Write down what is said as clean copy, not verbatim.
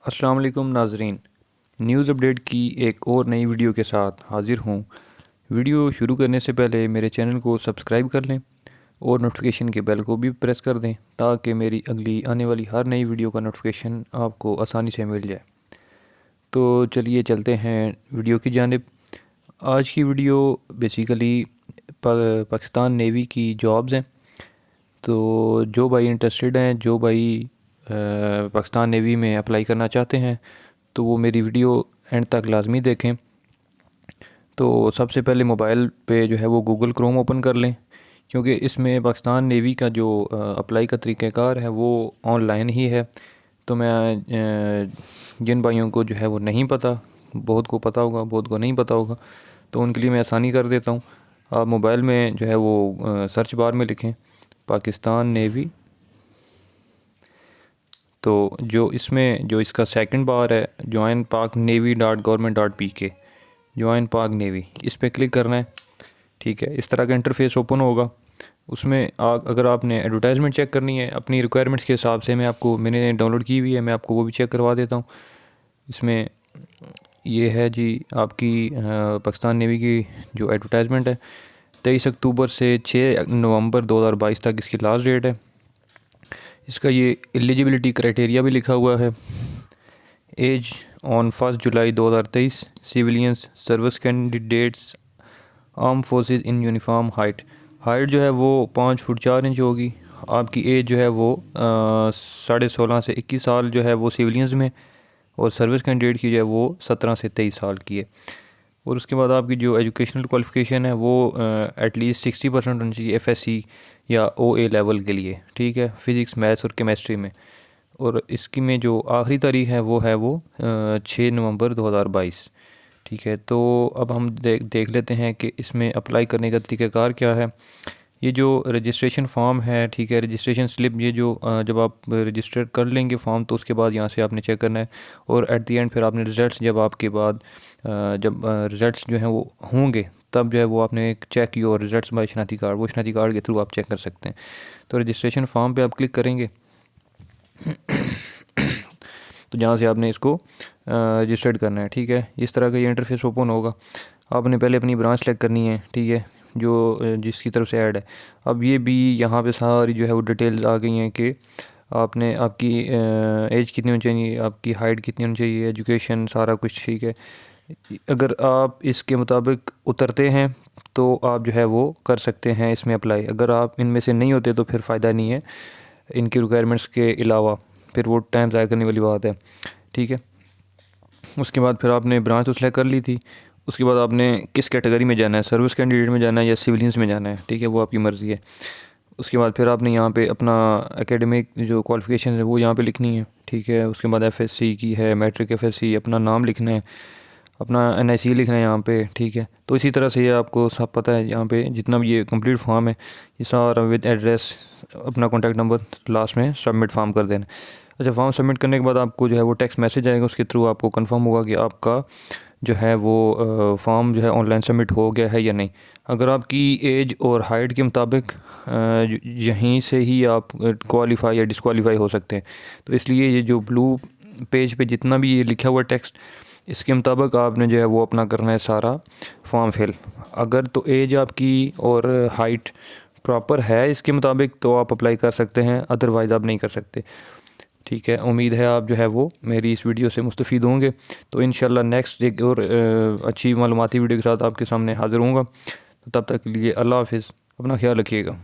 अस्सलाम वालेकुम नाजरीन। न्यूज़ अपडेट की एक और नई वीडियो के साथ हाज़िर हूँ। वीडियो शुरू करने से पहले मेरे चैनल को सब्सक्राइब कर लें और नोटिफिकेशन के बेल को भी प्रेस कर दें ताकि मेरी अगली आने वाली हर नई वीडियो का नोटिफिकेशन आपको आसानी से मिल जाए। तो चलिए चलते हैं वीडियो की जानिब। आज की वीडियो बेसिकली पाकिस्तान नेवी की जॉब्स हैं। तो जो भाई इंटरेस्टेड हैं, जो भाई पाकिस्तान नेवी में अप्लाई करना चाहते हैं, तो वो मेरी वीडियो एंड तक लाजमी देखें। तो सबसे पहले मोबाइल पे जो है वो गूगल क्रोम ओपन कर लें, क्योंकि इसमें पाकिस्तान नेवी का जो अप्लाई का तरीक़ाकार है वो ऑनलाइन ही है। तो मैं जिन भाइयों को जो है वो नहीं पता, बहुत को पता होगा, बहुत को नहीं पता होगा, तो उनके लिए मैं आसानी कर देता हूँ। आप मोबाइल में जो है वो सर्च बार में लिखें पाकिस्तान नेवी। तो जो इसमें जो इसका सेकंड बार है, joinpaknavy.government.pk, ज्वाइन पाक नेवी, इस पर क्लिक करना है। ठीक है, इस तरह का इंटरफेस ओपन होगा। उसमें अगर आपने एडवर्टाइजमेंट चेक करनी है अपनी रिक्वायरमेंट्स के हिसाब से, मैंने डाउनलोड की हुई है, मैं आपको वो भी चेक करवा देता हूँ। इसमें ये है जी आपकी पाकिस्तान नेवी की जो एडवर्टाइजमेंट है, 23 अक्टूबर से 6 नवंबर 2022 तक इसकी लास्ट डेट है। इसका ये एलिजिबिलिटी क्राइटेरिया भी लिखा हुआ है। Age on 1 July 2023, civilians service candidates arm forces in uniform. Height जो है वो 5 फुट 4 इंच होगी। आपकी एज जो है वो 16.5 से 21 साल जो है वो सिविलियंस में, और सर्विस कैंडिडेट की जो है वो 17 से 23 साल की है। और उसके बाद आपकी जो एजुकेशनल क्वालिफ़िकेशन है वो एटलीस्ट 60% होनी चाहिए FSC या OA लेवल के लिए। ठीक है, फ़िज़िक्स, मैथ्स और केमिस्ट्री में। और इसकी में जो आखिरी तारीख है वो 6 नवंबर 2022। ठीक है, तो अब हम देख लेते हैं कि इसमें अप्लाई करने का तरीक़ाकार क्या है। ये जो रजिस्ट्रेशन फ़ॉर्म है, ठीक है, रजिस्ट्रेशन स्लिप, ये जो जब आप रजिस्टर कर लेंगे फ़ॉर्म, तो उसके बाद यहाँ से आपने चेक करना है। और एट दी एंड फिर आपने रिज़ल्ट्स, जब आपके बाद जब रिज़ल्ट्स जो हैं वो होंगे, तब जो है वो आपने एक चेक योर रिज़ल्ट्स बाय शनाख्ती कार्ड, वो शनाख्ती कार्ड के थ्रू आप चेक कर सकते हैं। तो रजिस्ट्रेशन फ़ॉर्म पे आप क्लिक करेंगे तो जहाँ से आपने इसको रजिस्टर्ड करना है। ठीक है, इस तरह का ये इंटरफेस ओपन होगा। आपने पहले अपनी ब्रांच सेलेक्ट करनी है, ठीक है, जो जिसकी तरफ से ऐड है। अब ये भी यहाँ पे सारी जो है वो डिटेल्स आ गई हैं कि आपने आपकी एज कितनी होनी चाहिए, आपकी हाइट कितनी होनी चाहिए, एजुकेशन, सारा कुछ। ठीक है, अगर आप इसके मुताबिक उतरते हैं तो आप जो है वो कर सकते हैं इसमें अप्लाई। अगर आप इनमें से नहीं होते तो फिर फ़ायदा नहीं है इनकी रिक्वायरमेंट्स के अलावा, फिर वो टाइम ज़ाया करने वाली बात है। ठीक है, उसके बाद फिर आपने ब्रांच तो सेलेक्ट कर ली थी। उसके बाद आपने किस कैटेगरी में जाना है, सर्विस कैंडिडेट में जाना है या सिविलियंस में जाना है। ठीक है, वो आपकी मर्ज़ी है। उसके बाद फिर आपने यहाँ पे अपना एकेडमिक जो क्वालिफ़िकेशन है वो यहाँ पे लिखनी है। ठीक है, उसके बाद FSC की है, मैट्रिक FSC, अपना नाम लिखना है, अपना NIC लिखना है यहाँ पे। ठीक है, तो इसी तरह से ये आपको सब पता है। यहाँ पे जितना भी ये कंप्लीट फॉर्म है, ये सारा विद एड्रेस, अपना कॉन्टैक्ट नंबर, लास्ट में सबमिट फॉर्म कर देना। अच्छा, फॉर्म सबमिट करने के बाद आपको जो है वो टेक्स्ट मैसेज आएगा, उसके थ्रू आपको कंफर्म होगा कि आपका जो है वो फॉर्म जो है ऑनलाइन सबमिट हो गया है या नहीं। अगर आपकी एज और हाइट के मुताबिक यहीं से ही आप क्वालिफाई या डिसक्वालीफाई हो सकते हैं। तो इसलिए ये जो ब्लू पेज पे जितना भी ये लिखा हुआ टेक्स्ट, इसके मुताबिक आपने जो है वो अपना करना है सारा फॉर्म फिल। अगर तो एज आपकी और हाइट प्रॉपर है इसके मुताबिक तो आप अप्लाई कर सकते हैं, अदरवाइज़ आप नहीं कर सकते। ठीक है, उम्मीद है आप जो है वो मेरी इस वीडियो से मुस्तफ़ीद होंगे। तो इंशाल्लाह नेक्स्ट एक और अच्छी मालूमाती वीडियो के साथ आपके सामने हाज़िर होऊंगा। तो तब तक के लिए अल्लाह हाफ़िज़, अपना ख्याल रखिएगा।